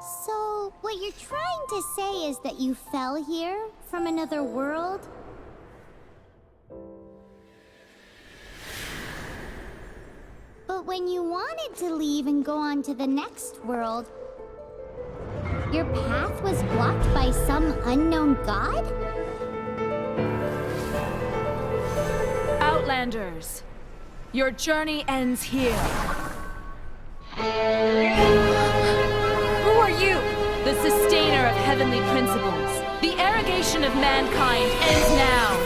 So, what you're trying to say is that you fell here from another world? But when you wanted to leave and go on to the next world, your path was blocked by some unknown god? Outlanders, your journey ends here. Who are you? The sustainer of heavenly principles. The arrogation of mankind ends now.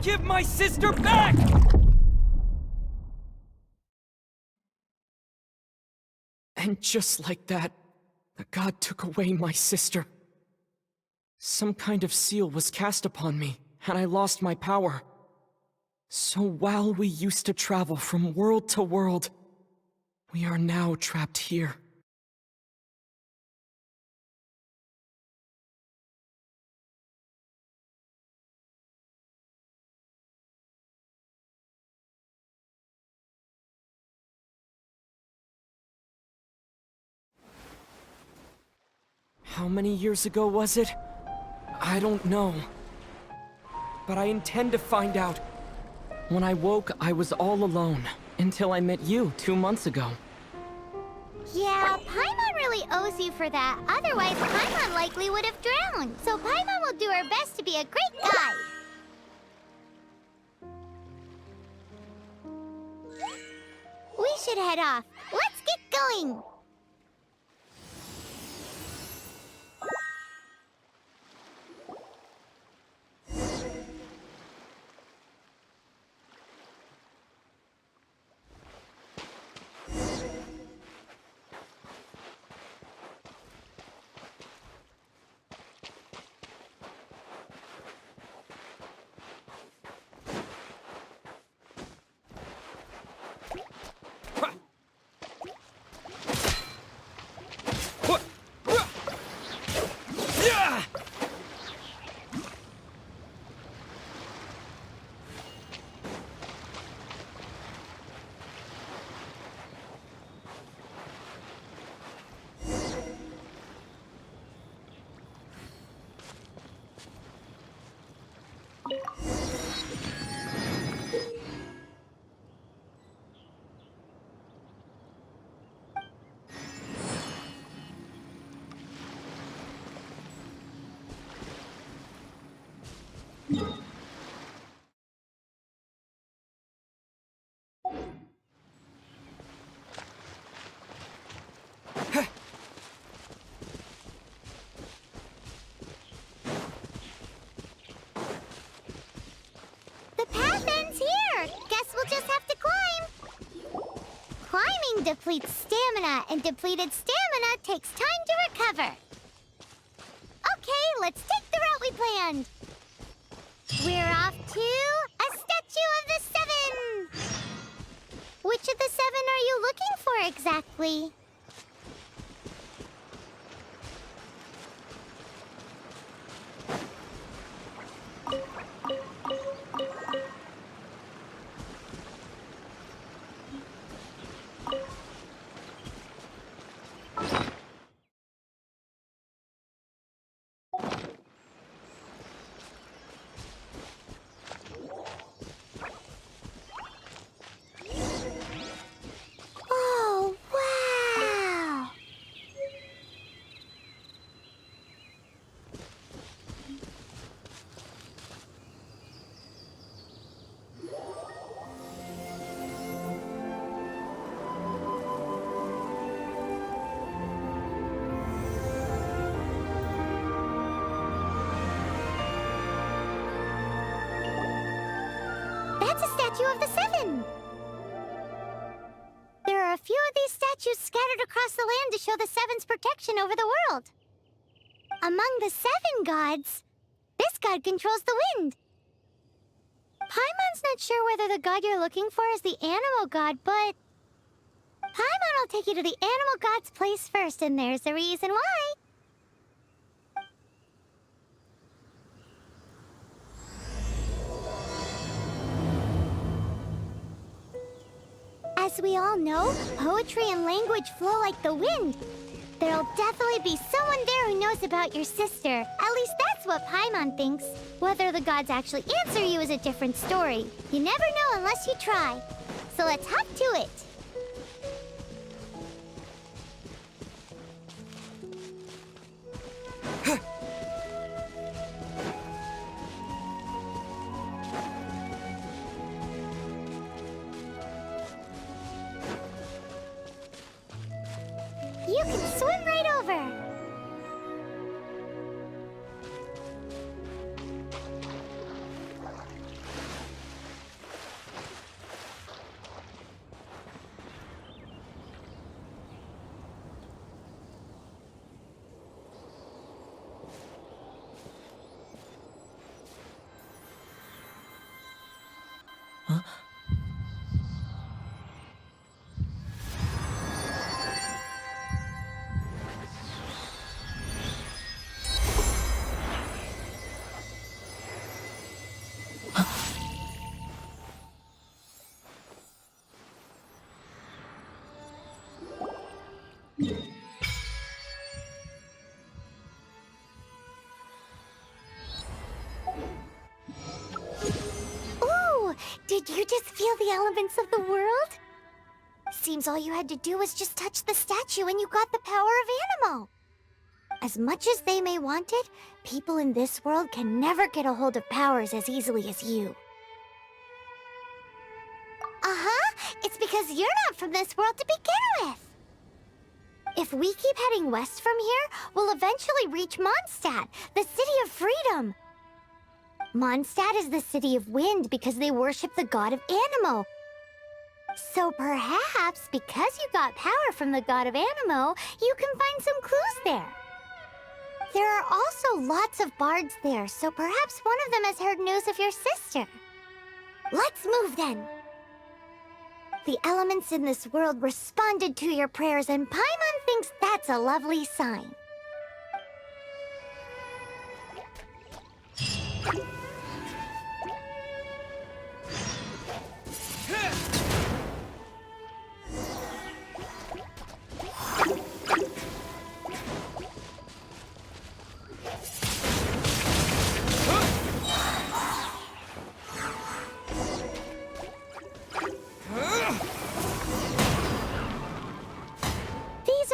Give my sister back! And just like that, the god took away my sister. Some kind of seal was cast upon me, and I lost my power. So while we used to travel from world to world, we are now trapped here. How many years ago was it? I don't know. But I intend to find out. When I woke, I was all alone, until I met you 2 months ago. Yeah, Paimon really owes you for that. Otherwise, Paimon likely would have drowned. So Paimon will do her best to be a great guide. We should head off. Let's get going! Depletes stamina, and depleted stamina takes time to recover. Okay, let's take the route we planned. We're off to a Statue of the Seven! Which of the 7 are you looking for exactly? statue of the Seven. There are a few of these statues scattered across the land to show the Seven's protection over the world. Among the 7 gods, this god controls the wind. Paimon's not sure whether the god you're looking for is the animal god, but Paimon will take you to the animal god's place first, and there's the reason why. As we all know, poetry and language flow like the wind. There'll definitely be someone there who knows about your sister. At least that's what Paimon thinks. Whether the gods actually answer you is a different story. You never know unless you try. So let's hop to it. You can swim right over. Ooh, did you just feel the elements of the world? Seems all you had to do was just touch the statue and you got the power of Animo. As much as they may want it, people in this world can never get a hold of powers as easily as you. It's because you're not from this world to begin with. If we keep heading west from here, we'll eventually reach Mondstadt, the city of freedom. Mondstadt is the city of wind because they worship the god of Animo. So perhaps, because you got power from the god of Animo, you can find some clues there. There are also lots of bards there, so perhaps one of them has heard news of your sister. Let's move then. The elements in this world responded to your prayers, and Paimon thinks that's a lovely sign.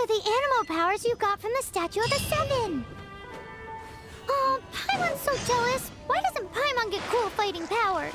The animal powers you got from the Statue of the Seven. Oh, Paimon's so jealous. Why doesn't Paimon get cool fighting powers?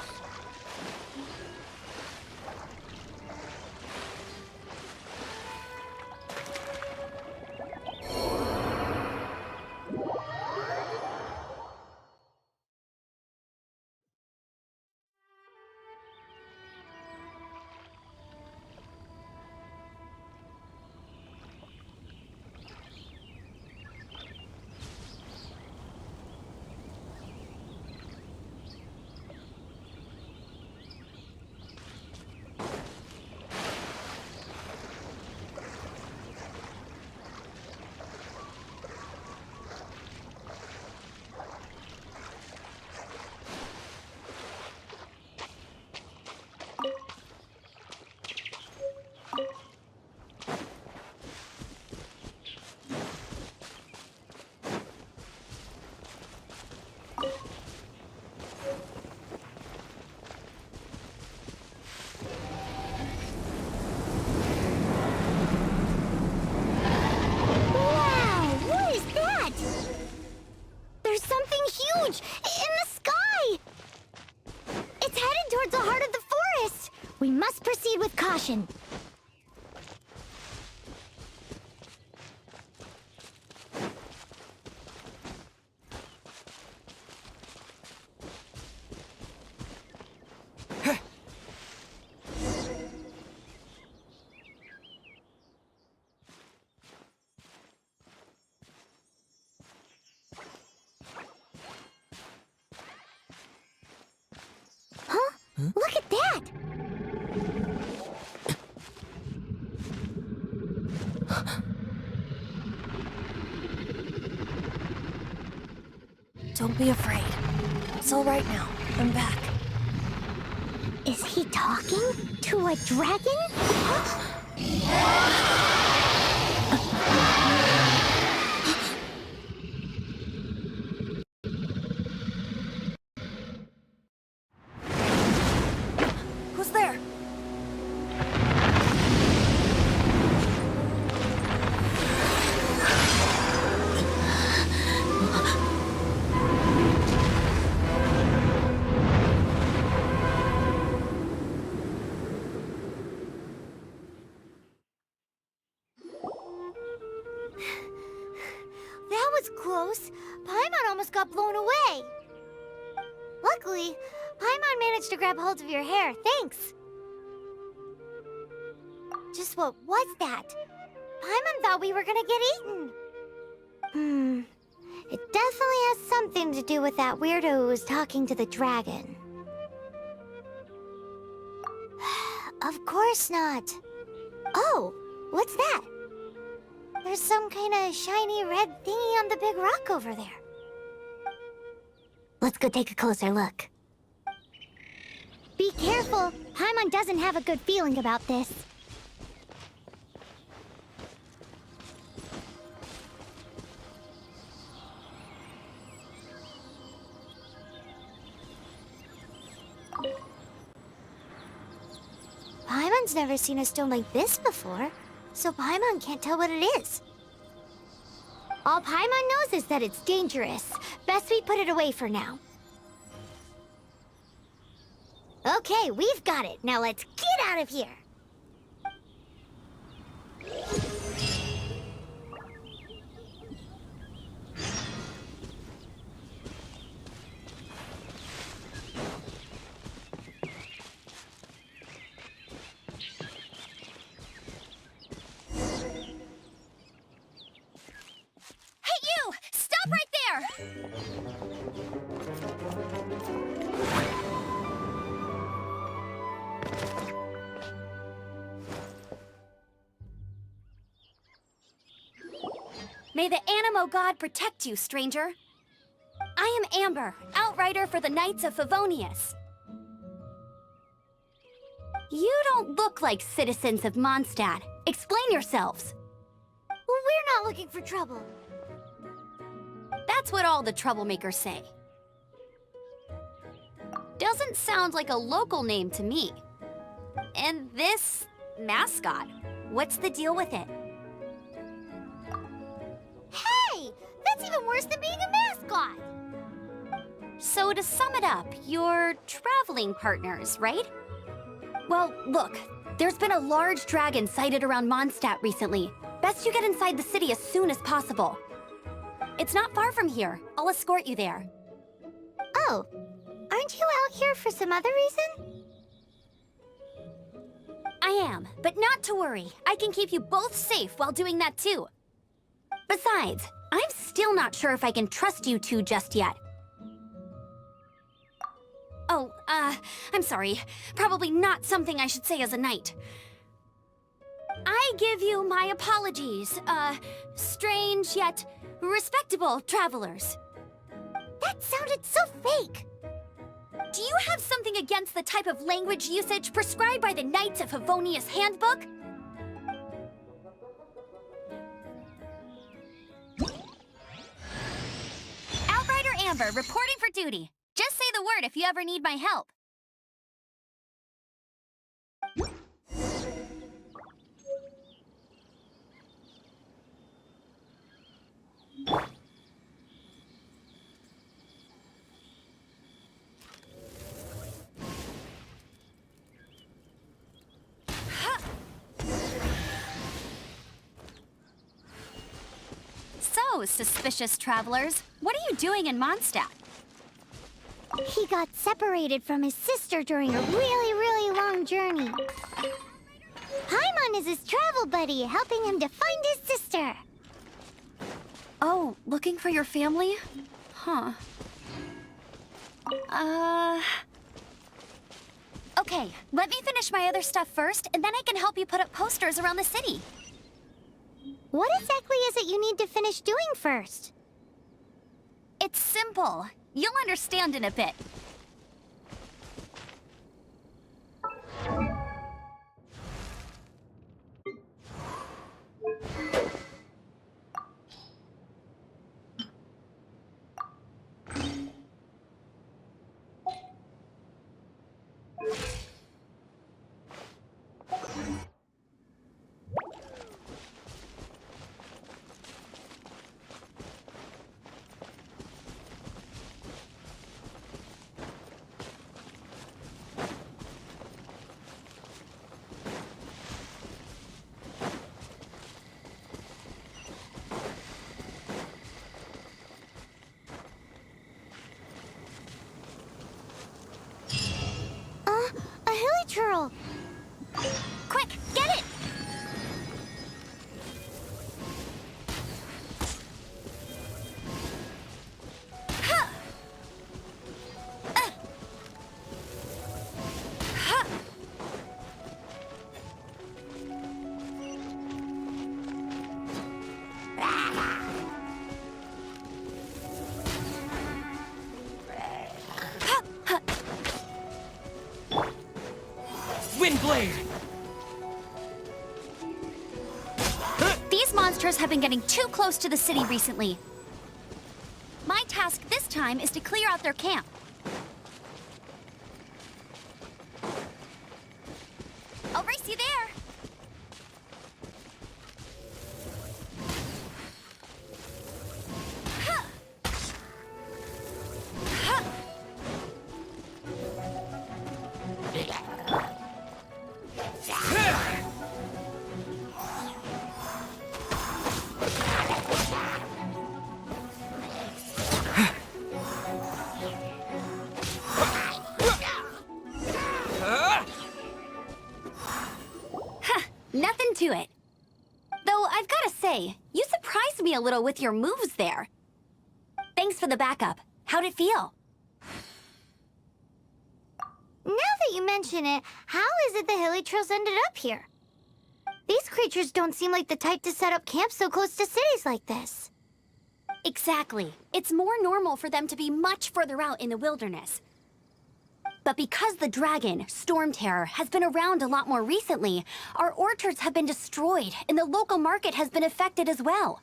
Huge! In the sky! It's headed towards the heart of the forest! We must proceed with caution. Look at that! Don't be afraid. It's all right now. I'm back. Is he talking to a dragon? Who's there? That was close. Paimon almost got blown away. Luckily, Paimon managed to grab hold of your hair. Thanks. Just what was that? Paimon thought we were gonna get eaten. It definitely has something to do with that weirdo who was talking to the dragon. Of course not. Oh, what's that? There's some kind of shiny red thingy on the big rock over there. Let's go take a closer look. Be careful. Paimon doesn't have a good feeling about this. Paimon's never seen a stone like this before, so Paimon can't tell what it is. All Paimon knows is that it's dangerous. Best we put it away for now. Okay, we've got it. Now let's get out of here. Hey, you! Stop right there! May the Animo God protect you, stranger. I am Amber, outrider for the Knights of Favonius. You don't look like citizens of Mondstadt. Explain yourselves. Well, we're not looking for trouble. That's what all the troublemakers say. Doesn't sound like a local name to me. And this mascot, what's the deal with it? Hey! That's even worse than being a mascot! So to sum it up, you're traveling partners, right? Well, look, there's been a large dragon sighted around Mondstadt recently. Best you get inside the city as soon as possible. It's not far from here. I'll escort you there. Oh, aren't you out here for some other reason? I am, but not to worry. I can keep you both safe while doing that too. Besides, I'm still not sure if I can trust you two just yet. Oh, I'm sorry. Probably not something I should say as a knight. I give you my apologies, strange yet respectable travelers. That sounded so fake! Do you have something against the type of language usage prescribed by the Knights of Favonius Handbook? Outrider Amber, reporting for duty. Just say the word if you ever need my help. So, suspicious travelers, what are you doing in Mondstadt? He got separated from his sister during a really long journey. Paimon is his travel buddy, helping him to find his sister. Oh, looking for your family? Huh. Okay, let me finish my other stuff first, and then I can help you put up posters around the city. What exactly is it you need to finish doing first? It's simple. You'll understand in a bit. A hilichurl! Quick, get it! Ha! Ha! Windblade! These monsters have been getting too close to the city recently. My task this time is to clear out their camp. I'll race you there! Ha! Ha! Nothing to it. Though I've gotta say, you surprised me a little with your moves there. Thanks for the backup. How'd it feel? Now that you mention it, how is it the hilichurls ended up here? These creatures don't seem like the type to set up camp so close to cities like this. Exactly. It's more normal for them to be much further out in the wilderness. But because the dragon, Storm Terror, has been around a lot more recently, our orchards have been destroyed and the local market has been affected as well.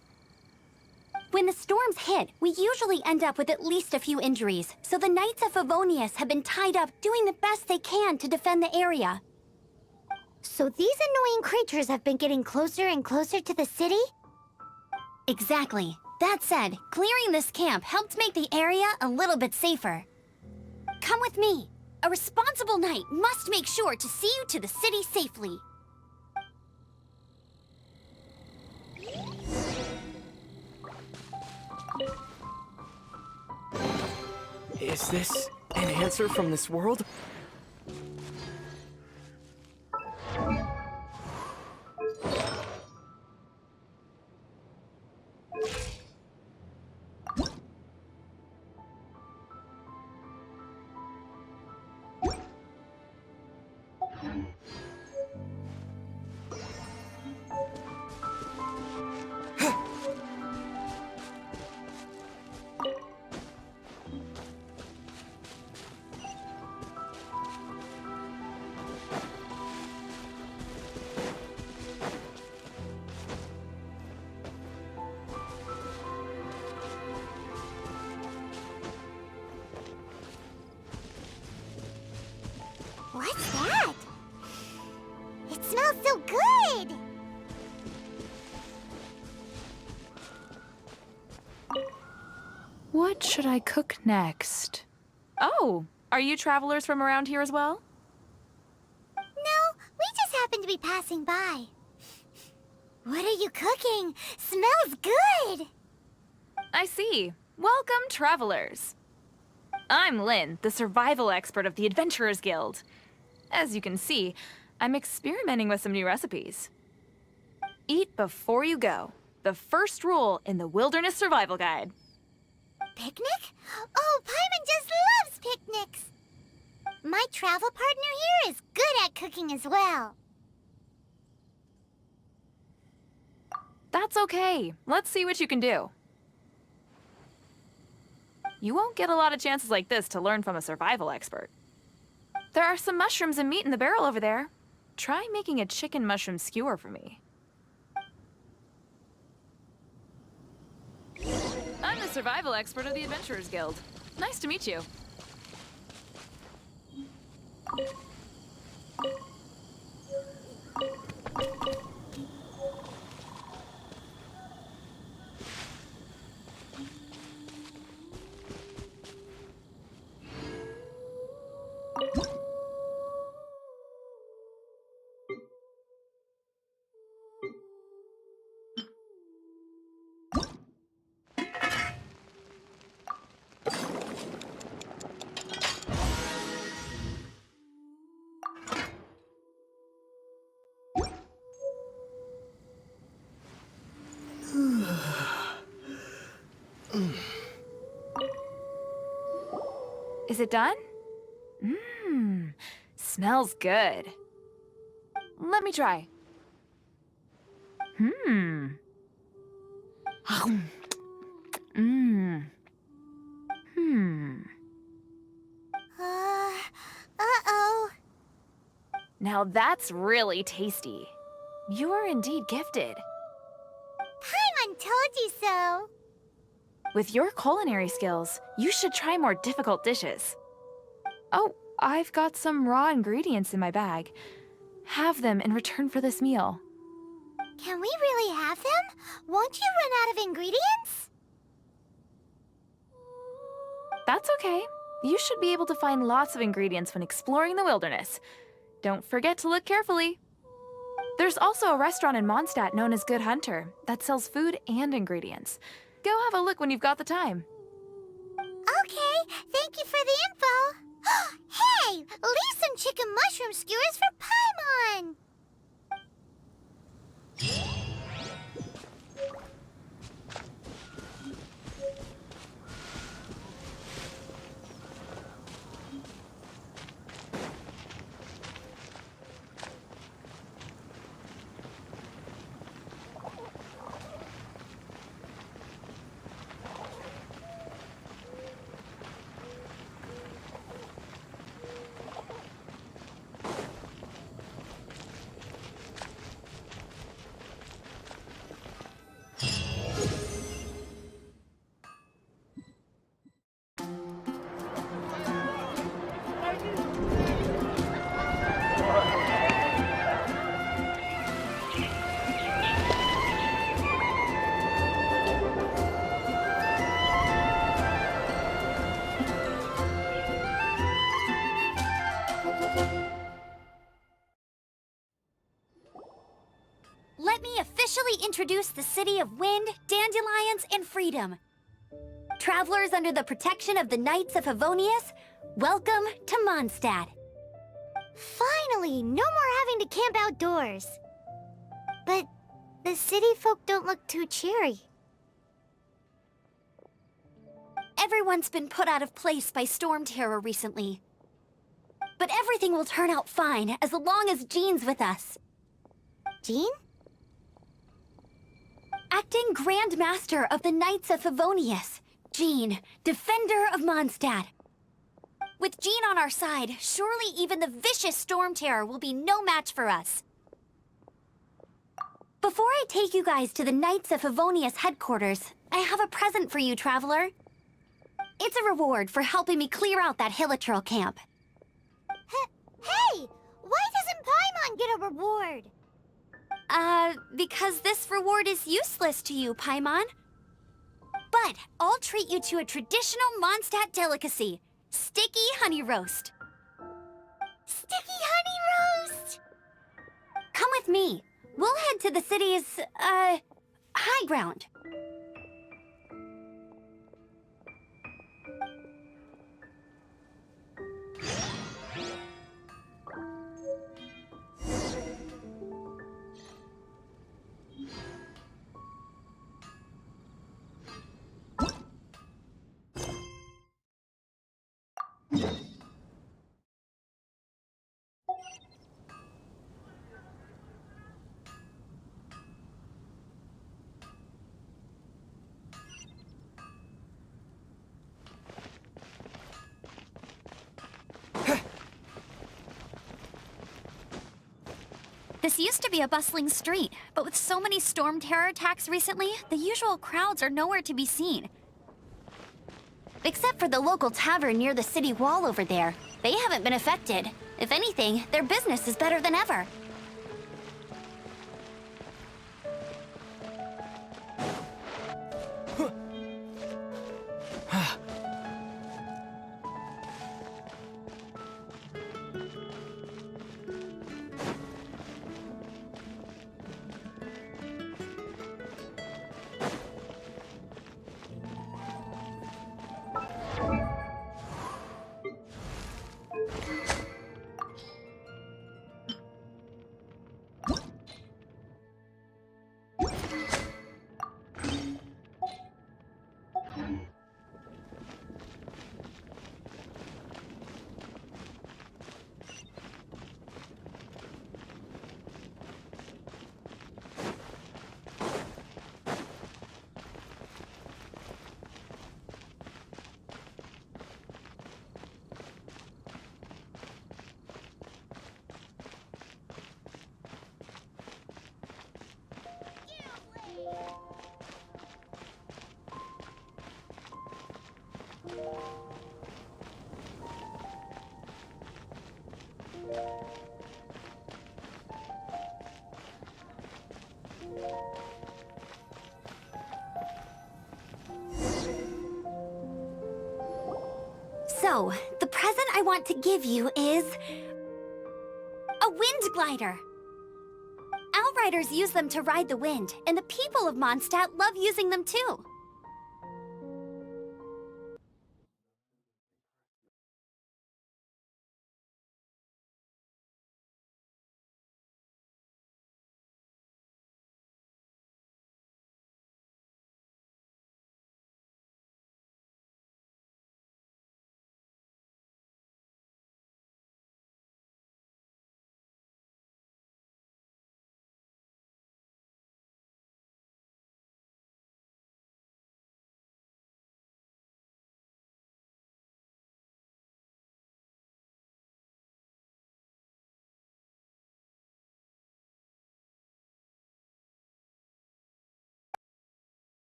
When the storms hit, we usually end up with at least a few injuries, so the Knights of Favonius have been tied up doing the best they can to defend the area. So these annoying creatures have been getting closer and closer to the city? Exactly. That said, clearing this camp helped make the area a little bit safer. Come with me. A responsible knight must make sure to see you to the city safely. Is this an answer from this world? What's that? It smells so good! What should I cook next? Oh, are you travelers from around here as well? No, we just happen to be passing by. What are you cooking? Smells good! I see. Welcome, travelers. I'm Lynn, the survival expert of the Adventurers Guild. As you can see, I'm experimenting with some new recipes. Eat before you go. The first rule in the Wilderness Survival Guide. Picnic? Oh, Paimon just loves picnics! My My travel partner here is good at cooking as well. That's okay. Let's see what you can do. You won't get a lot of chances like this to learn from a survival expert. There are some mushrooms and meat in the barrel over there. Try making a chicken mushroom skewer for me. I'm the survival expert of the Adventurers Guild. Nice to meet you. Is it done? Mmm, smells good. Let me try. Mmm. Mmm. Hmm. Uh-oh. Now that's really tasty. You are indeed gifted. Paimon told you so. With your culinary skills, you should try more difficult dishes. Oh, I've got some raw ingredients in my bag. Have them in return for this meal. Can we really have them? Won't you run out of ingredients? That's okay. You should be able to find lots of ingredients when exploring the wilderness. Don't forget to look carefully. There's also a restaurant in Mondstadt known as Good Hunter that sells food and ingredients. Go have a look when you've got the time. Okay, thank you for the info. Hey, leave some chicken mushroom skewers for Paimon. Let me officially introduce the City of Wind, Dandelions, and Freedom. Travelers under the protection of the Knights of Favonius, welcome to Mondstadt. Finally, no more having to camp outdoors. But the city folk don't look too cheery. Everyone's been put out of place by storm terror recently. But everything will turn out fine as long as Jean's with us. Jean? Acting Grand Master of the Knights of Favonius, Jean, Defender of Mondstadt. With Jean on our side, surely even the vicious storm terror will be no match for us. Before I take you guys to the Knights of Favonius headquarters, I have a present for you, Traveler. It's a reward for helping me clear out that Hilichurl camp. Hey! Why doesn't Paimon get a reward? Because this reward is useless to you, Paimon. But I'll treat you to a traditional Mondstadt delicacy, sticky honey roast. Sticky honey roast! Come with me. We'll head to the city's, high ground. This used to be a bustling street, but with so many storm terror attacks recently, the usual crowds are nowhere to be seen. Except for the local tavern near the city wall over there. They haven't been affected. If anything, their business is better than ever. So, the present I want to give you is... a wind glider! Outriders use them to ride the wind, and the people of Mondstadt love using them too.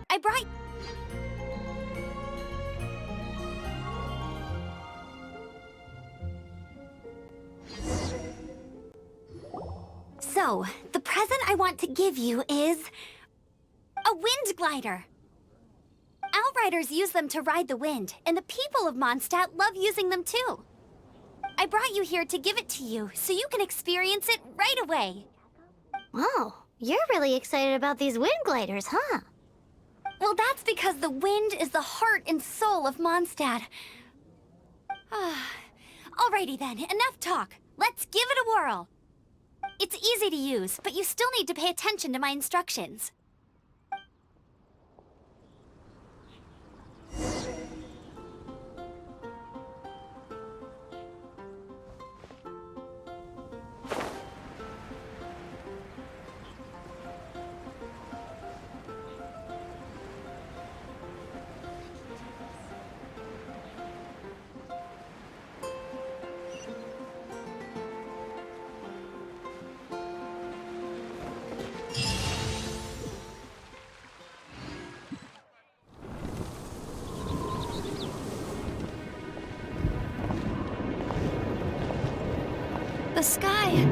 I brought... So, the present I want to give you is... a wind glider! Outriders use them to ride the wind, and the people of Mondstadt love using them too. I brought you here to give it to you, so you can experience it right away. Whoa, you're really excited about these wind gliders, huh? Well, that's because the wind is the heart and soul of Mondstadt. Alrighty then, enough talk. Let's give it a whirl. It's easy to use, but you still need to pay attention to my instructions. The sky...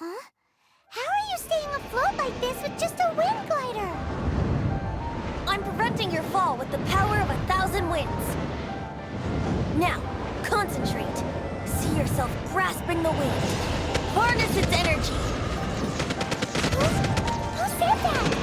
Huh? How are you staying afloat like this with just a wind glider? I'm preventing your fall with the power of 1,000 winds. Now, concentrate. See yourself grasping the wind. Harness its energy. Who said that?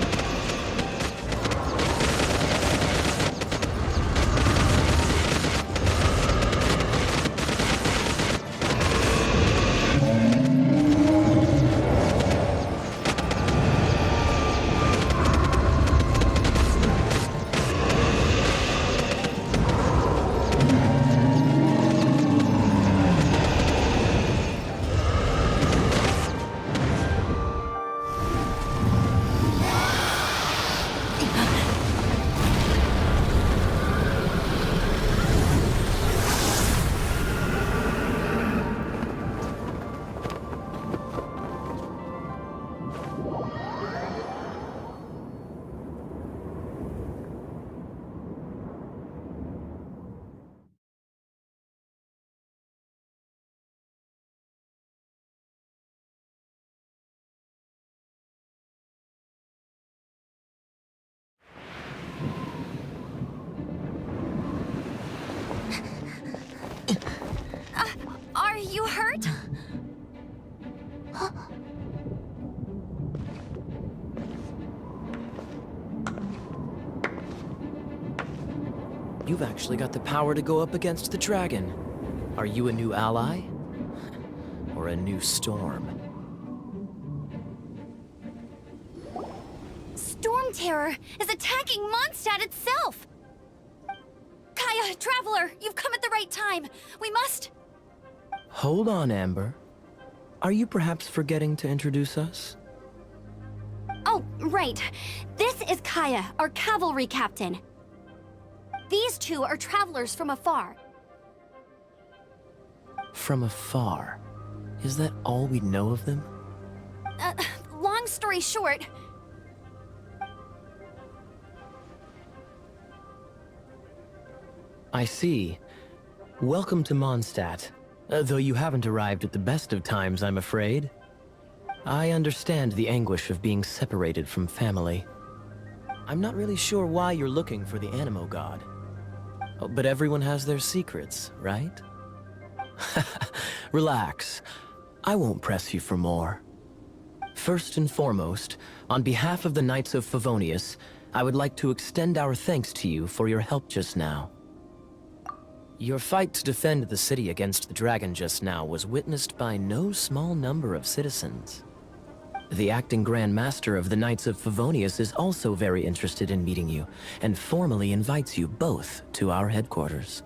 Are you hurt? You've actually got the power to go up against the dragon. Are you a new ally? Or a new storm? Storm Terror is attacking Mondstadt itself! Kaya, Traveler, you've come at the right time. We must... Hold on, Amber. Are you perhaps forgetting to introduce us? Oh, right. This is Kaya, our cavalry captain. These two are travelers from afar. From afar? Is that all we know of them? Long story short... I see. Welcome to Mondstadt. Though you haven't arrived at the best of times, I'm afraid. I understand the anguish of being separated from family. I'm not really sure why you're looking for the Animo God. Oh, but everyone has their secrets, right? Relax. I won't press you for more. First and foremost, on behalf of the Knights of Favonius, I would like to extend our thanks to you for your help just now. Your fight to defend the city against the dragon just now was witnessed by no small number of citizens. The acting Grand Master of the Knights of Favonius is also very interested in meeting you, and formally invites you both to our headquarters.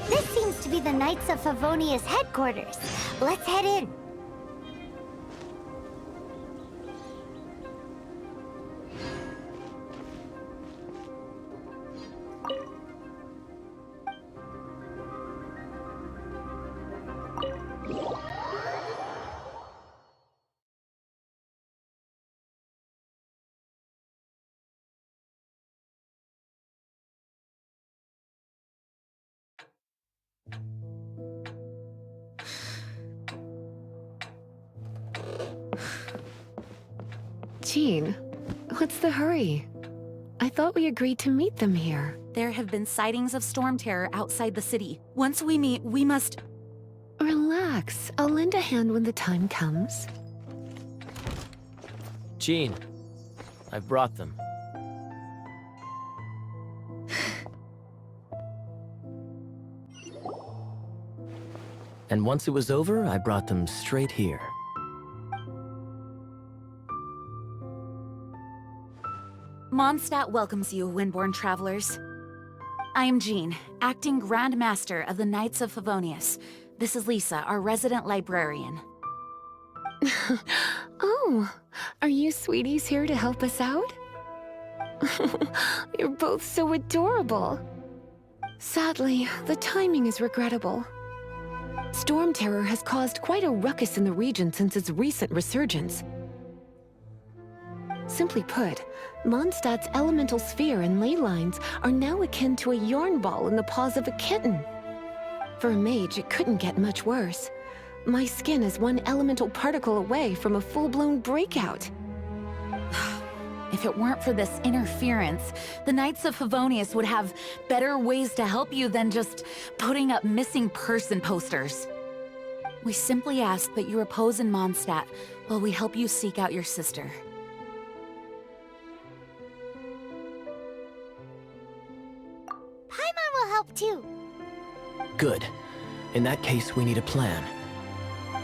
This seems to be the Knights of Favonius headquarters. Let's head in. Jean, what's the hurry? I thought we agreed to meet them here. There have been sightings of storm terror outside the city. Once we meet, we must... Relax. I'll lend a hand when the time comes. Jean, I've brought them. And once it was over, I brought them straight here. Mondstadt welcomes you, Windborn travelers. I am Jean, acting Grand Master of the Knights of Favonius. This is Lisa, our resident librarian. Oh, are you sweeties here to help us out? You're both so adorable. Sadly, the timing is regrettable. Storm terror has caused quite a ruckus in the region since its recent resurgence. Simply put, Mondstadt's elemental sphere and ley lines are now akin to a yarn ball in the paws of a kitten. For a mage, it couldn't get much worse. My skin is one elemental particle away from a full-blown breakout. If it weren't for this interference, the Knights of Favonius would have better ways to help you than just putting up missing person posters. We simply ask that you repose in Mondstadt while we help you seek out your sister. Paimon will help too. Good. In that case, we need a plan.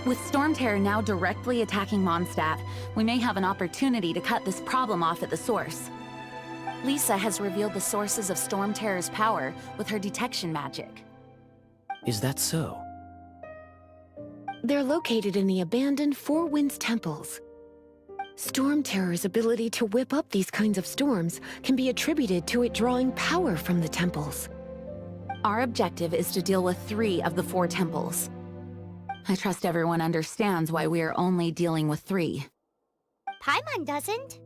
With Storm Terror now directly attacking Mondstadt, we may have an opportunity to cut this problem off at the source. Lisa has revealed the sources of Storm Terror's power with her detection magic. Is that so? They're located in the abandoned Four Winds temples. Storm Terror's ability to whip up these kinds of storms can be attributed to it drawing power from the temples. Our objective is to deal with 3 of the 4 temples. I trust everyone understands why we are only dealing with 3. Paimon doesn't.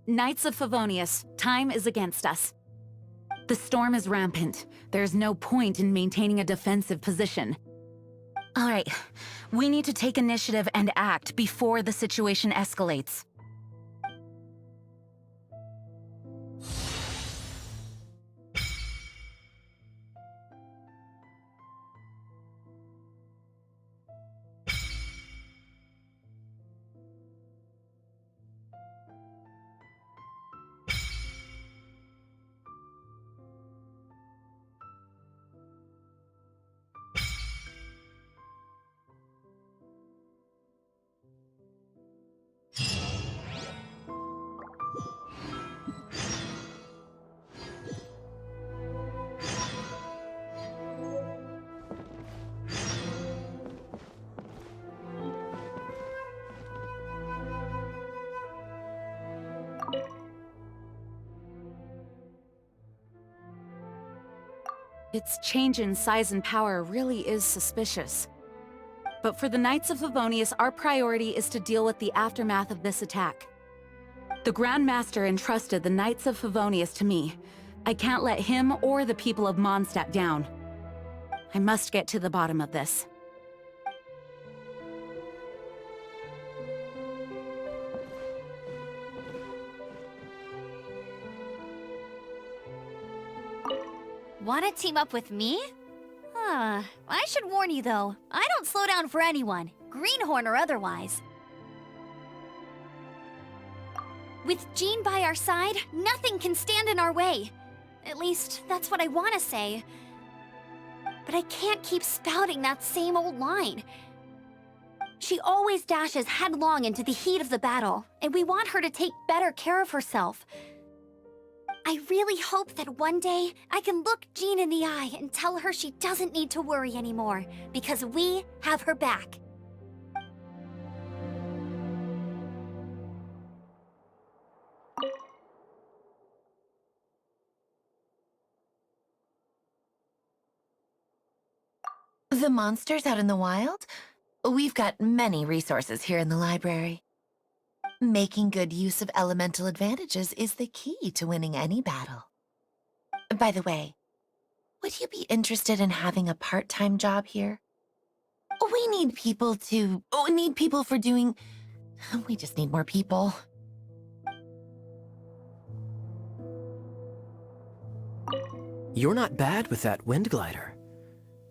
Knights of Favonius, time is against us. The storm is rampant. There's no point in maintaining a defensive position. All right, we need to take initiative and act before the situation escalates. Its change in size and power really is suspicious. But for the Knights of Favonius, our priority is to deal with the aftermath of this attack. The Grand Master entrusted the Knights of Favonius to me. I can't let him or the people of Mondstadt down. I must get to the bottom of this. Wanna team up with me? I should warn you though, I don't slow down for anyone, greenhorn or otherwise. With Jean by our side, nothing can stand in our way. At least, that's what I want to say. But I can't keep spouting that same old line. She always dashes headlong into the heat of the battle, and we want her to take better care of herself. I really hope that one day I can look Jean in the eye and tell her she doesn't need to worry anymore, because we have her back. The monsters out in the wild? We've got many resources here in the library. Making good use of elemental advantages is the key to winning any battle. By the way, would you be interested in having a part-time job here? We need people for doing... We just need more people. You're not bad with that wind glider.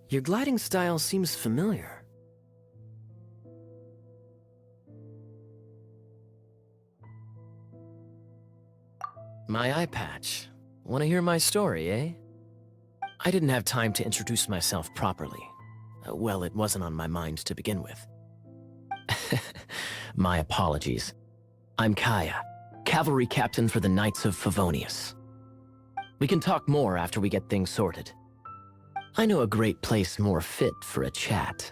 Your gliding style seems familiar. My eye patch. Want to hear my story, eh? I didn't have time to introduce myself properly. Well, it wasn't on my mind to begin with. My apologies. I'm Kaya, cavalry captain for the Knights of Favonius. We can talk more after we get things sorted. I know a great place more fit for a chat.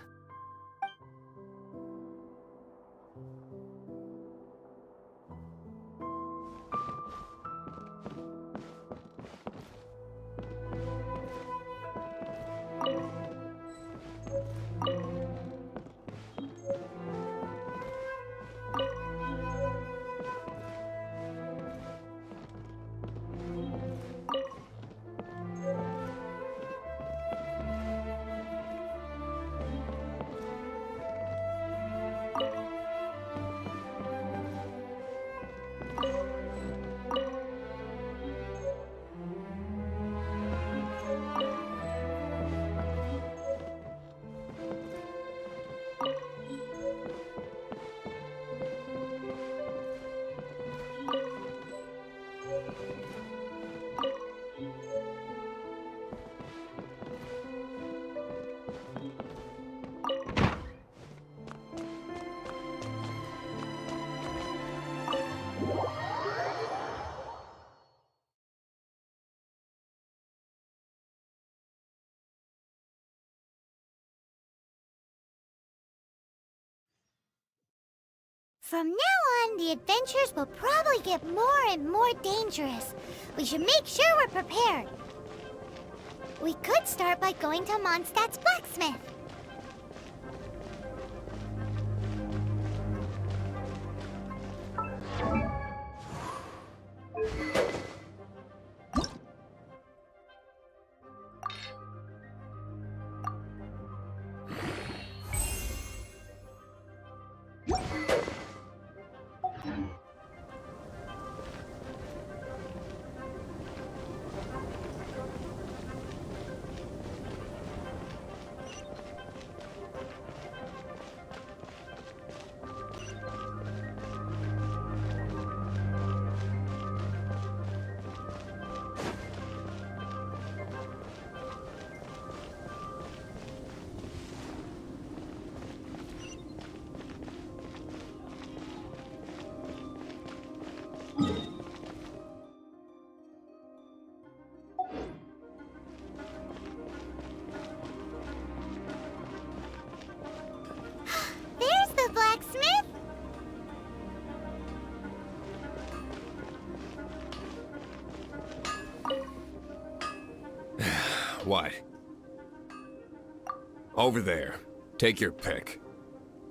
From now on, the adventures will probably get more and more dangerous. We should make sure we're prepared. We could start by going to Mondstadt's blacksmith. There's the blacksmith! What? Over there. Take your pick.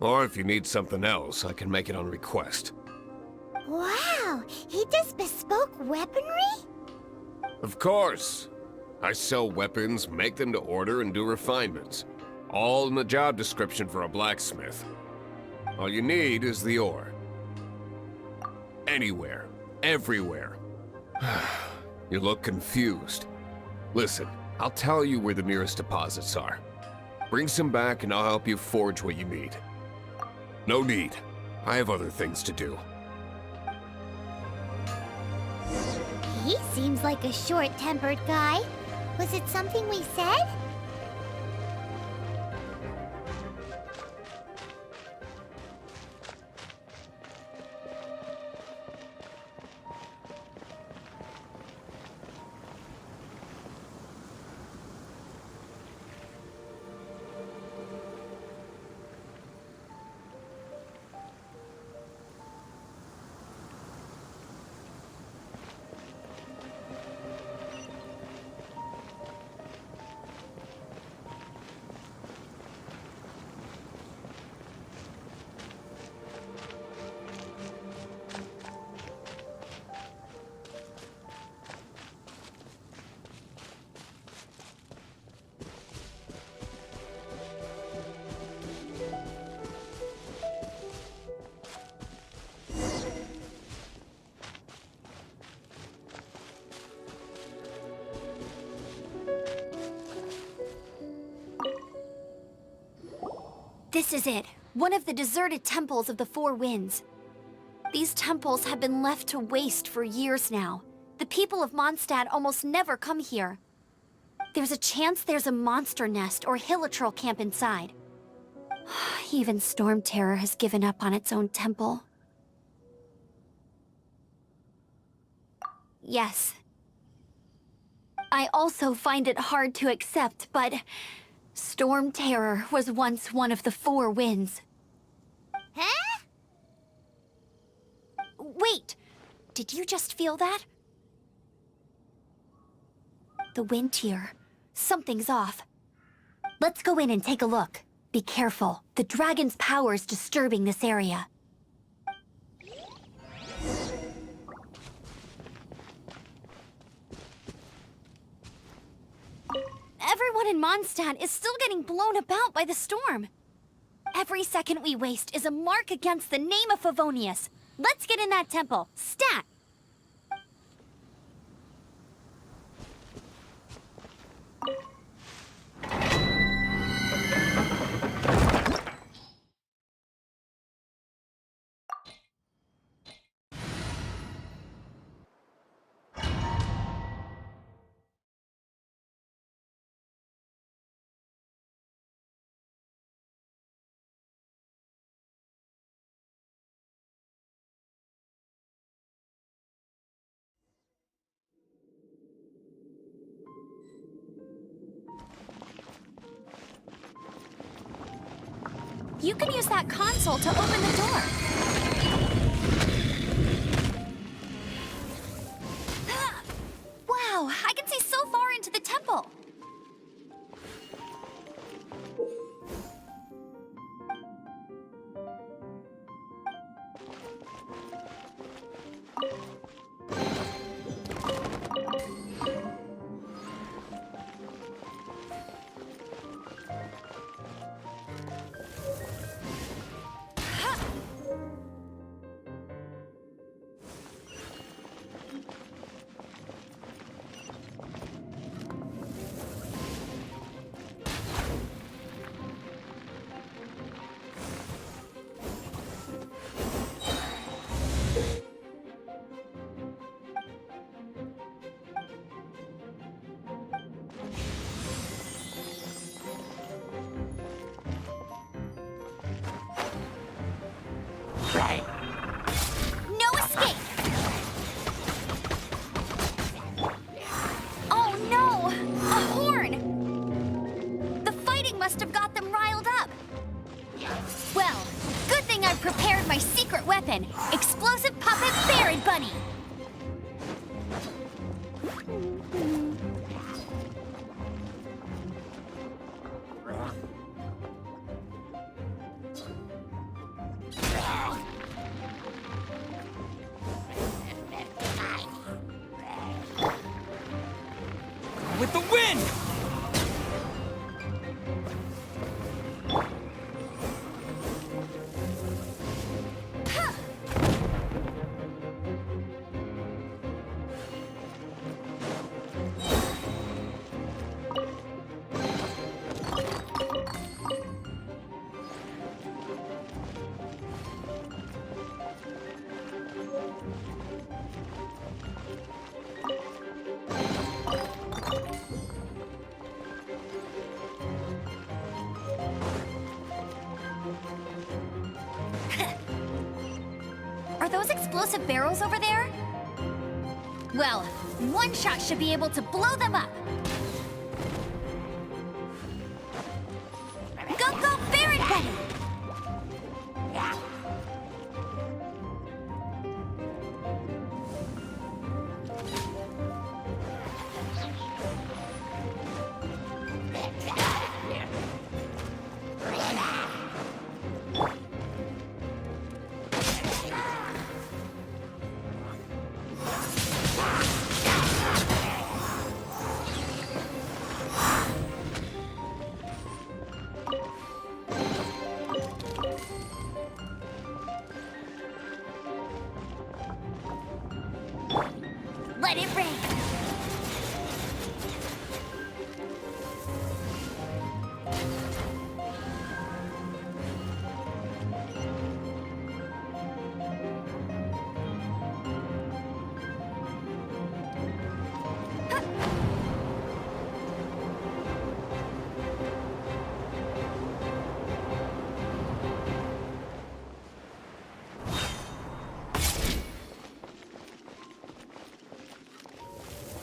Or if you need something else, I can make it on request. Wow, he does bespoke weaponry? Of course. I sell weapons, make them to order, and do refinements. All in the job description for a blacksmith. All you need is the ore. Anywhere. Everywhere. You look confused. Listen, I'll tell you where the nearest deposits are. Bring some back and I'll help you forge what you need. No need. I have other things to do. He seems like a short-tempered guy. Was it something we said? This is it. One of the deserted temples of the Four Winds. These temples have been left to waste for years now. The people of Mondstadt almost never come here. There's a chance there's a monster nest or hilitrol camp inside. Even Storm Terror has given up on its own temple. Yes. I also find it hard to accept, but Storm Terror was once one of the Four Winds. Huh? Wait! Did you just feel that? The wind here. Something's off. Let's go in and take a look. Be careful. The dragon's power is disturbing this area. Everyone in Mondstadt is still getting blown about by the storm. Every second we waste is a mark against the name of Favonius. Let's get in that temple. Stat! You can use that console to open the door. Wow, I can see so far into the temple. No escape! Oh no! A horn! The fighting must have got them riled up. Well, good thing I prepared my secret weapon, Explosive Puppet Baron Bunny! With the wind! Are those explosive barrels over there? Well, one shot should be able to blow them up. Go, go, Baron Bunny! Let it rain!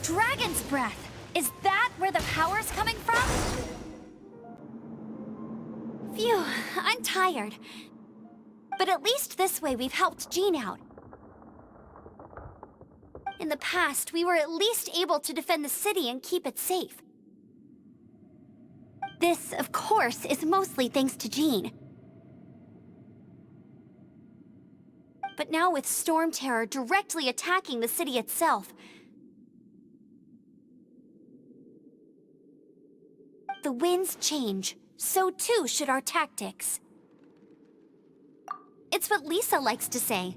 Dragon's breath! Is that where the power's coming from? Phew, I'm tired. But at least this way we've helped Jean out. In the past, we were at least able to defend the city and keep it safe. This, of course, is mostly thanks to Jean. But now with Storm Terror directly attacking the city itself, the winds change, so too should our tactics. It's what Lisa likes to say.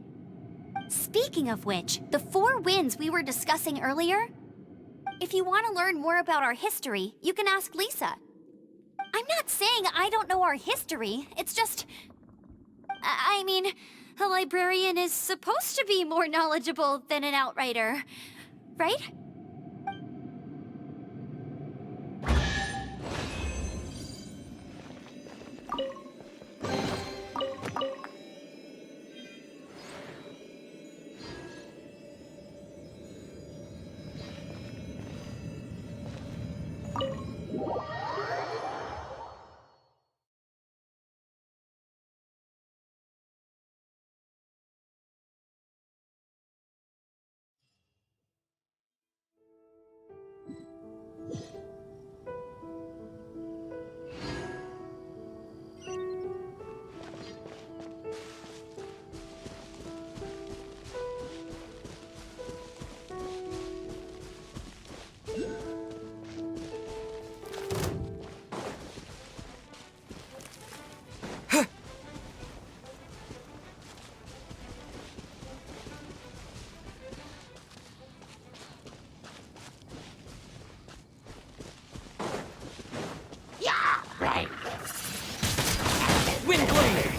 Speaking of which, the 4 winds we were discussing earlier, if you want to learn more about our history, you can ask Lisa. I'm not saying I don't know our history, it's just... I mean, a librarian is supposed to be more knowledgeable than an outrider, right? Windblade!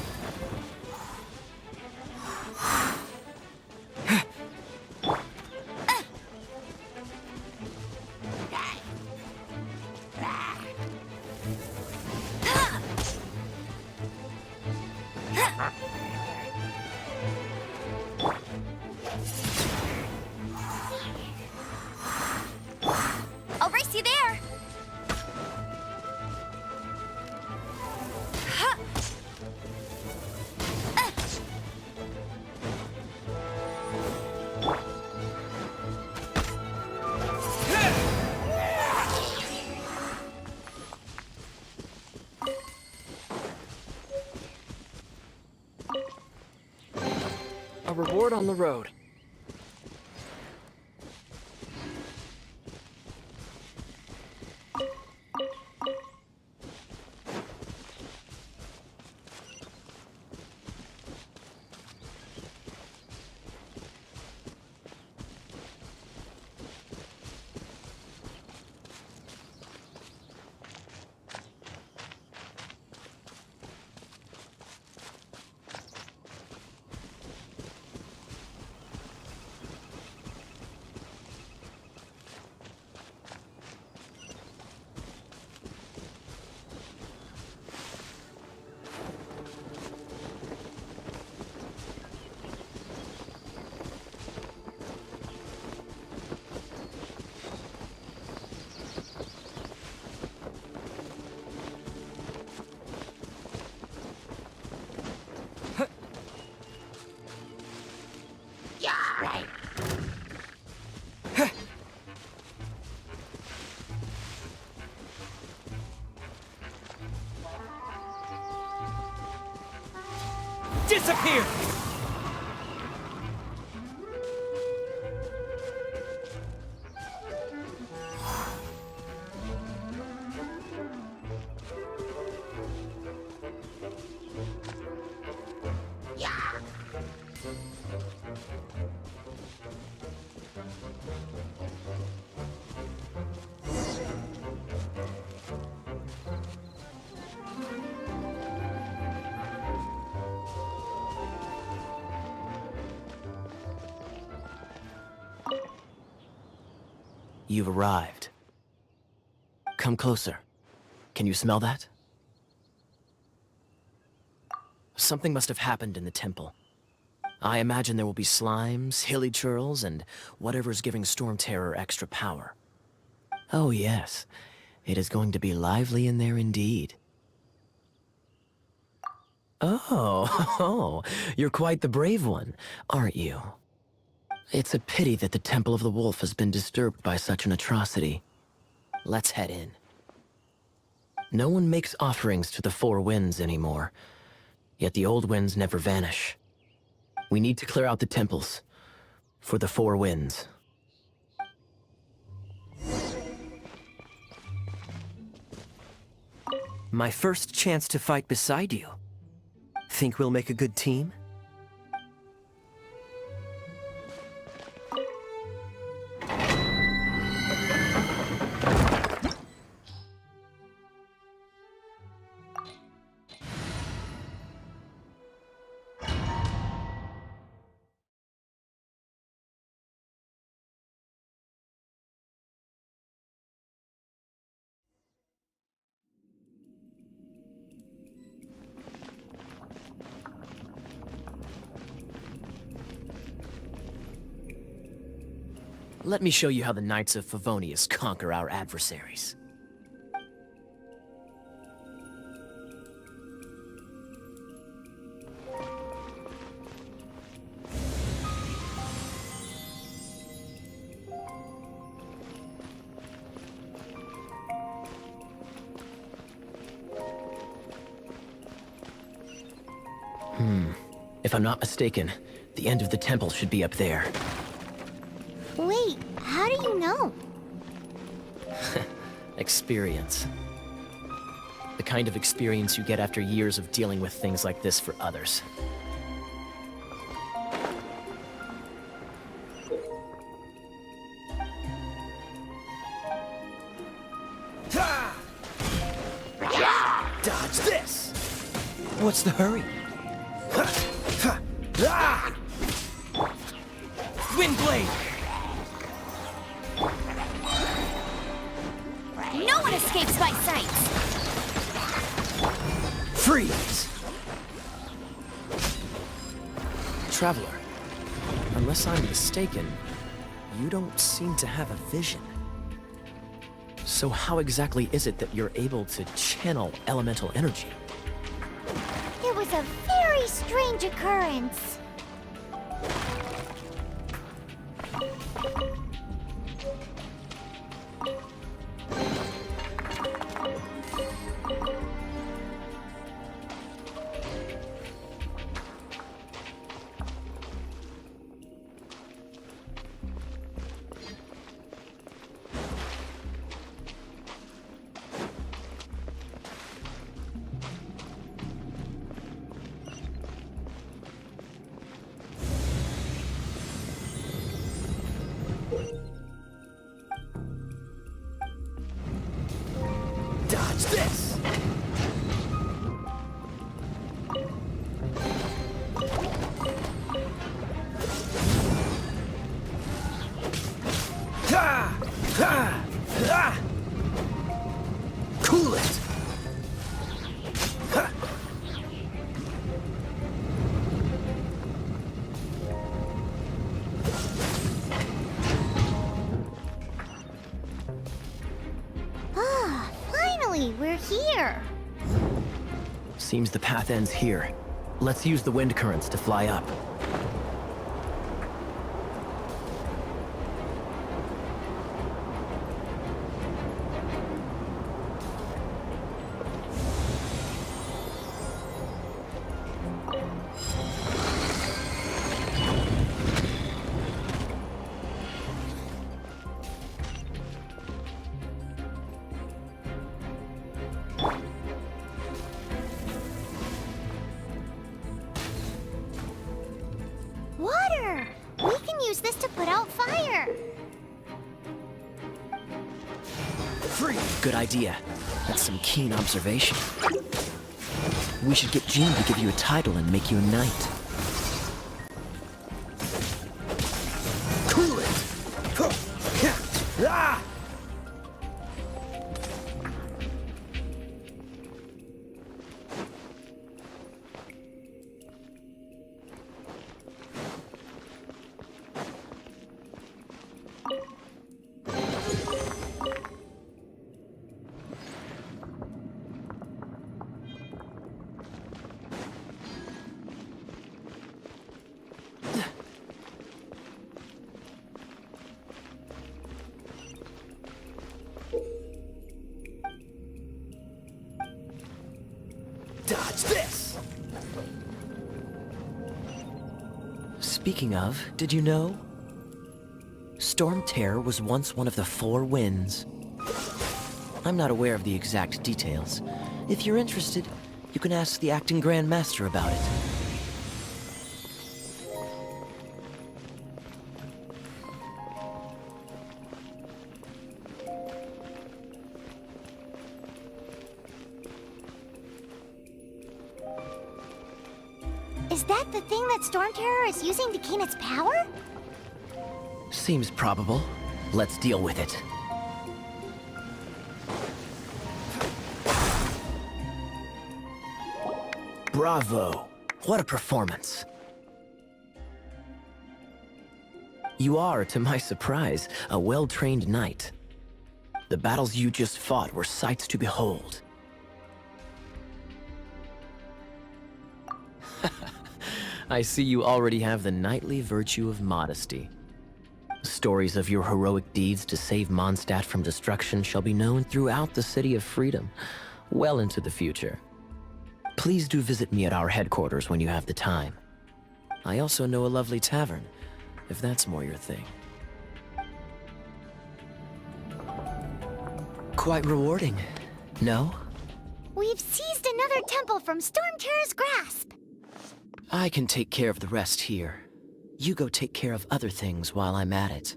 I'll race you there! A reward on the road. Disappear! You've arrived. Come closer. Can you smell that? Something must have happened in the temple. I imagine there will be slimes, hilly churls, and whatever's giving Storm Terror extra power. Oh yes, it is going to be lively in there indeed. Oh, you're quite the brave one, aren't you? It's a pity that the Temple of the Wolf has been disturbed by such an atrocity. Let's head in. No one makes offerings to the Four Winds anymore, yet the old winds never vanish. We need to clear out the temples for the Four Winds. My first chance to fight beside you. Think we'll make a good team? Let me show you how the Knights of Favonius conquer our adversaries. If I'm not mistaken, the end of the temple should be up there. Wait, how do you know? Experience. The kind of experience you get after years of dealing with things like this for others. Dodge this! What's the hurry? Windblade! No one escapes my sight! Freeze! Traveler, unless I'm mistaken, you don't seem to have a vision. So how exactly is it that you're able to channel elemental energy? It was a very strange occurrence. Dodge this! Ha! Ha! Ha! Cool it! Ha! Ah, finally, we're here. Seems the path ends here. Let's use the wind currents to fly up. Water! We can use this to put out fire. Good idea. That's some keen observation. We should get Jean to give you a title and make you a knight. Cool it! Huh. Yeah. Ah! Watch this! Speaking of, did you know? Storm Terror was once one of the 4 winds. I'm not aware of the exact details. If you're interested, you can ask the acting Grand Master about it. Is that the thing that Storm Terror is using to gain its power? Seems probable. Let's deal with it. Bravo! What a performance! You are, to my surprise, a well-trained knight. The battles you just fought were sights to behold. I see you already have the knightly virtue of modesty. Stories of your heroic deeds to save Mondstadt from destruction shall be known throughout the City of Freedom, well into the future. Please do visit me at our headquarters when you have the time. I also know a lovely tavern, if that's more your thing. Quite rewarding, no? We've seized another temple from Storm Terror's grasp. I can take care of the rest here. You go take care of other things while I'm at it.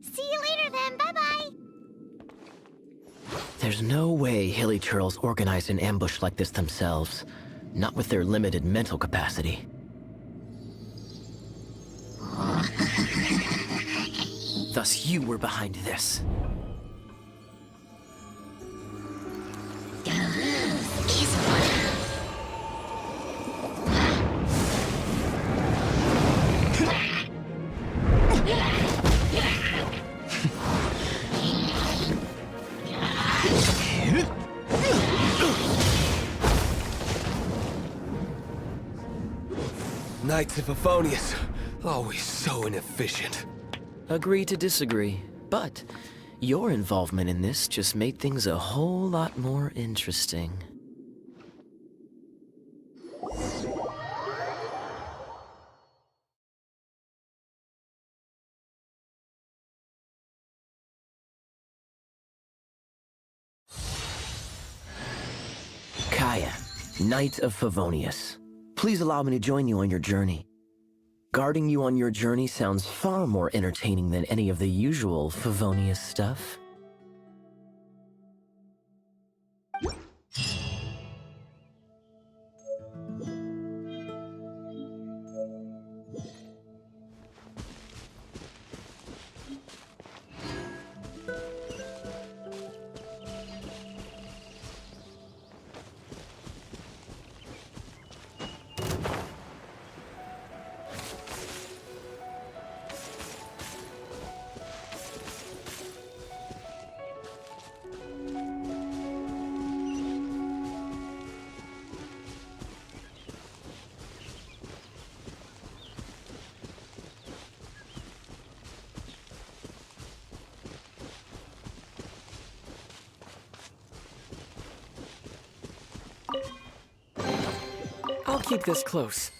See you later then, bye-bye. There's no way Hilly Turtles organized an ambush like this themselves. Not with their limited mental capacity. Thus you were behind this. Knights of Favonius, always so inefficient. Agree to disagree, but your involvement in this just made things a whole lot more interesting. Kaya, Knight of Favonius. Please allow me to join you on your journey. Guarding you on your journey sounds far more entertaining than any of the usual Favonius stuff. I'll keep this close.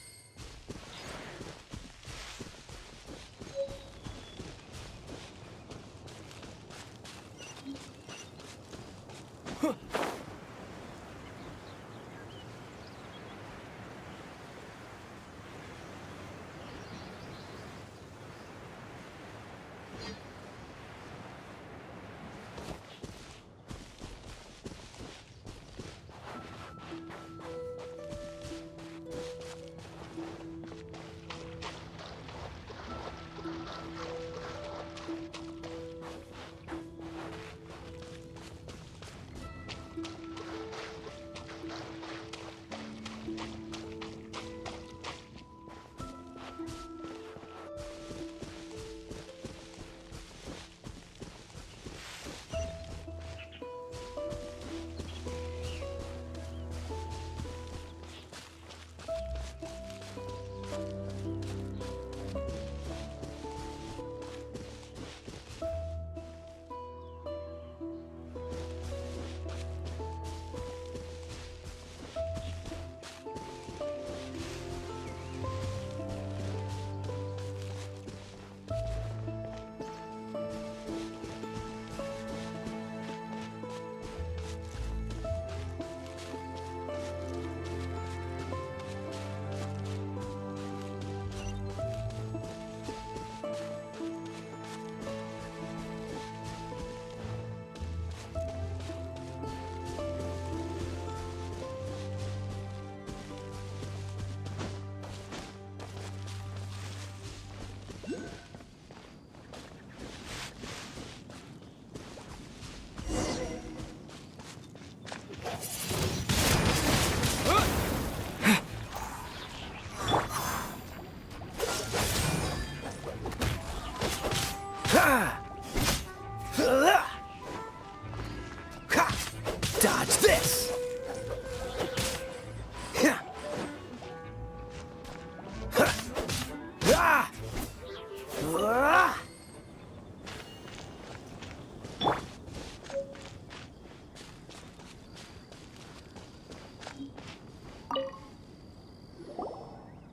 Dodge this!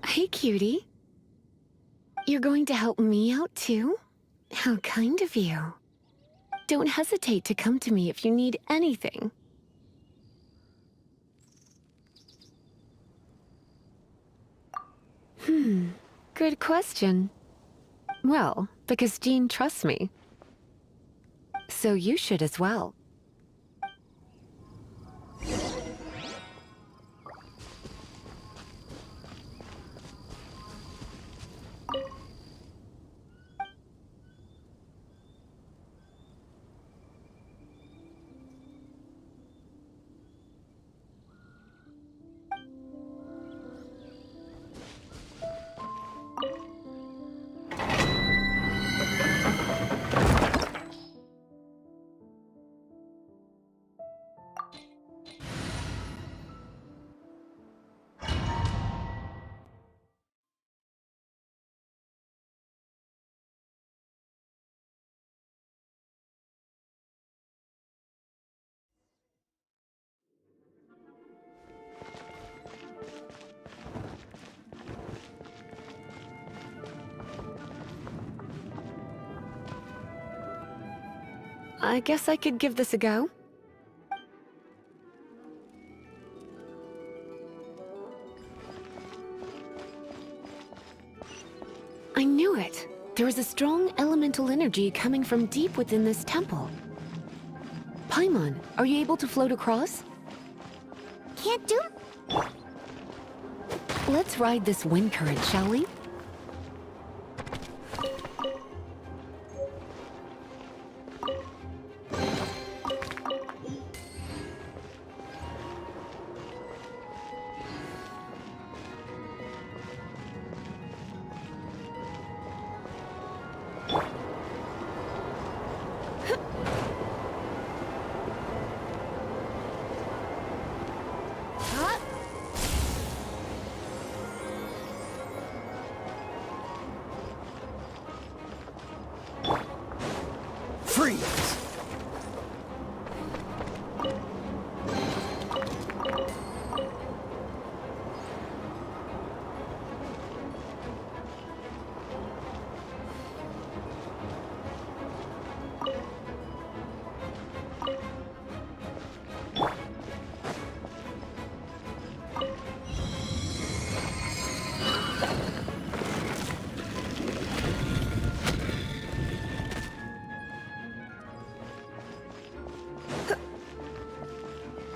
Hey, cutie. You're going to help me out, too? How kind of you. Don't hesitate to come to me if you need anything. Good question. Well, because Jean trusts me. So you should as well. I guess I could give this a go. I knew it. There is a strong elemental energy coming from deep within this temple. Paimon, are you able to float across? Can't do. Let's ride this wind current, shall we? Freeze!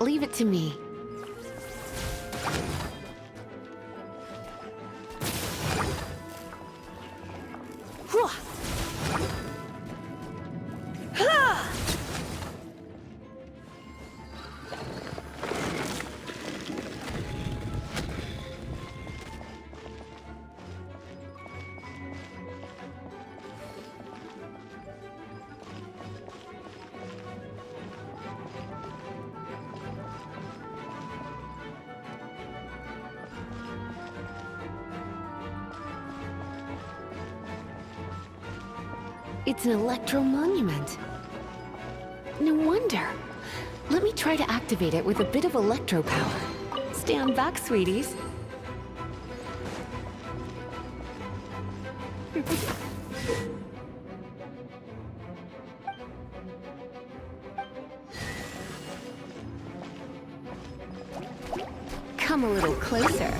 Leave it to me. It's an electro-monument. No wonder. Let me try to activate it with a bit of electro power. Stand back, sweeties. Come a little closer.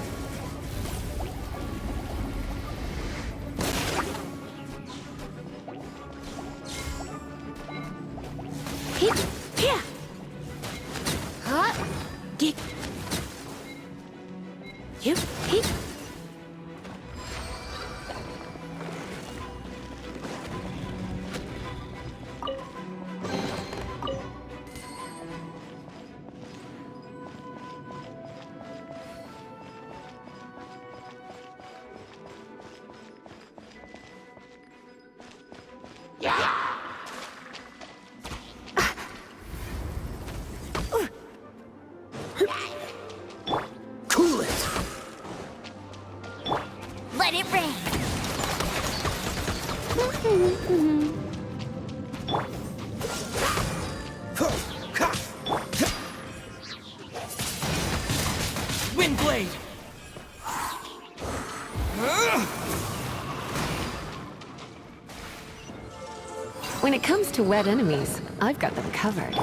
When it comes to wet enemies, I've got them covered.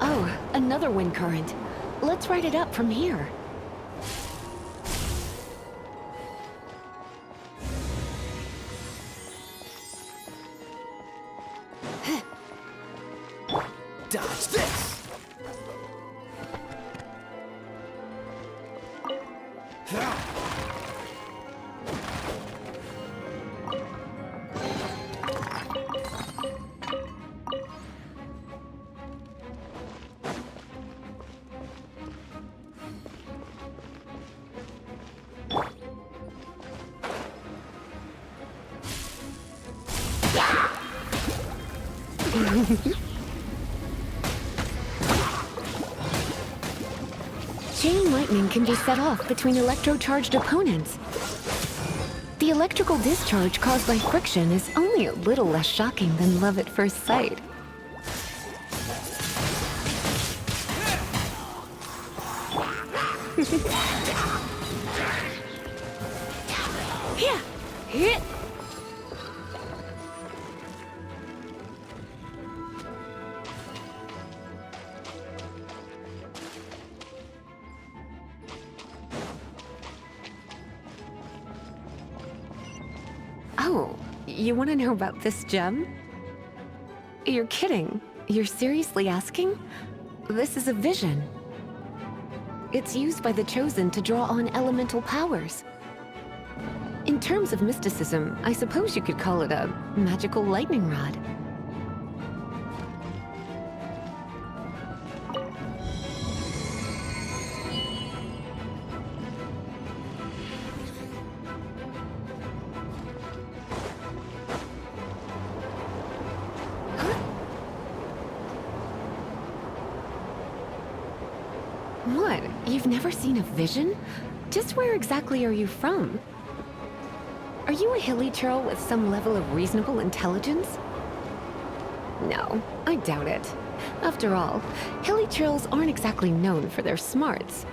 Oh, another wind current. Let's ride it up from here. Dodge this! Chain lightning can be set off between electro-charged opponents. The electrical discharge caused by friction is only a little less shocking than love at first sight. Yeah. Oh, you want to know about this gem? You're kidding. You're seriously asking? This is a vision. It's used by the Chosen to draw on elemental powers. In terms of mysticism, I suppose you could call it a magical lightning rod. What? You've never seen a vision? Just where exactly are you from? Are you a hilly churl with some level of reasonable intelligence? No, I doubt it. After all, hilly churls aren't exactly known for their smarts.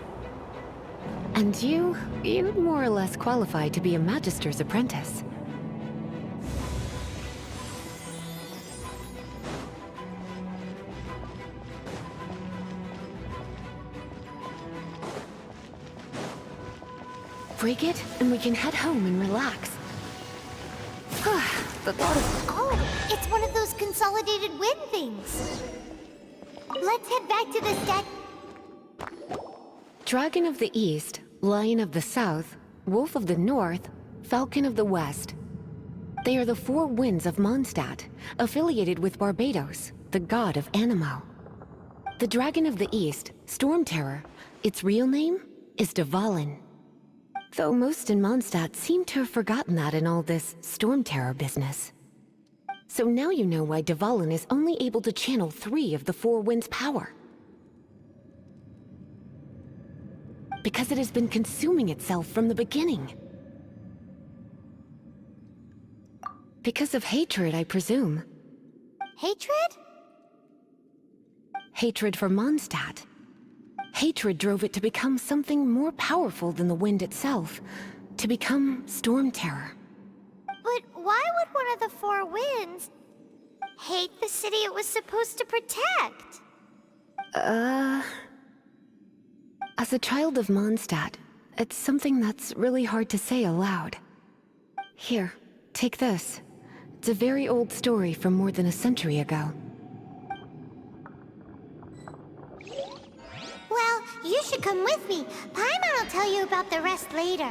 And you'd more or less qualify to be a magister's apprentice. Break it, and we can head home and relax. The thought of... Oh, it's one of those consolidated wind things. Let's head back to the deck. Dragon of the East, Lion of the South, Wolf of the North, Falcon of the West. They are the four winds of Mondstadt, affiliated with Barbados, the god of Anemo. The Dragon of the East, Storm Terror, its real name is Dvalin. Though most in Mondstadt seem to have forgotten that in all this Storm Terror business. So now you know why Dvalin is only able to channel 3 of the four winds' power. Because it has been consuming itself from the beginning. Because of hatred, I presume. Hatred? Hatred for Mondstadt. Hatred drove it to become something more powerful than the wind itself. To become Storm Terror. But why would one of the four winds hate the city it was supposed to protect? As a child of Mondstadt, it's something that's really hard to say aloud. Here, take this. It's a very old story from more than a century ago. Well, you should come with me. Paimon will tell you about the rest later.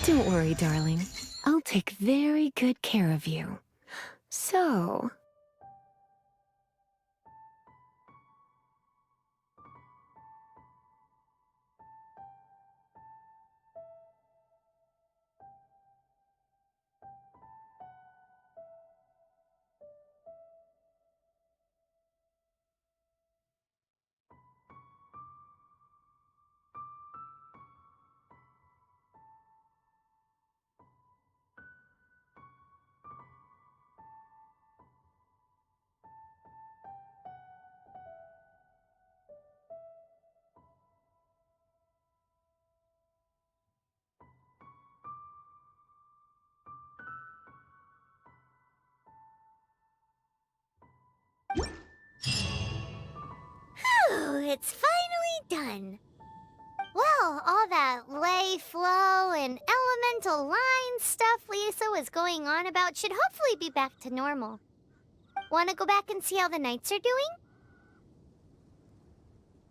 Don't worry, darling. I'll take very good care of you. So... Whew, it's finally done. Well, all that lay, flow, and elemental line stuff Lisa was going on about should hopefully be back to normal. Want to go back and see how the knights are doing?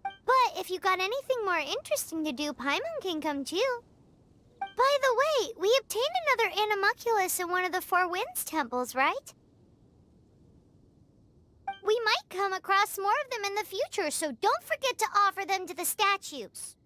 But if you got anything more interesting to do, Paimon can come too. By the way, we obtained another Animalculus in one of the Four Winds temples, right? We might come across more of them in the future, so don't forget to offer them to the statues.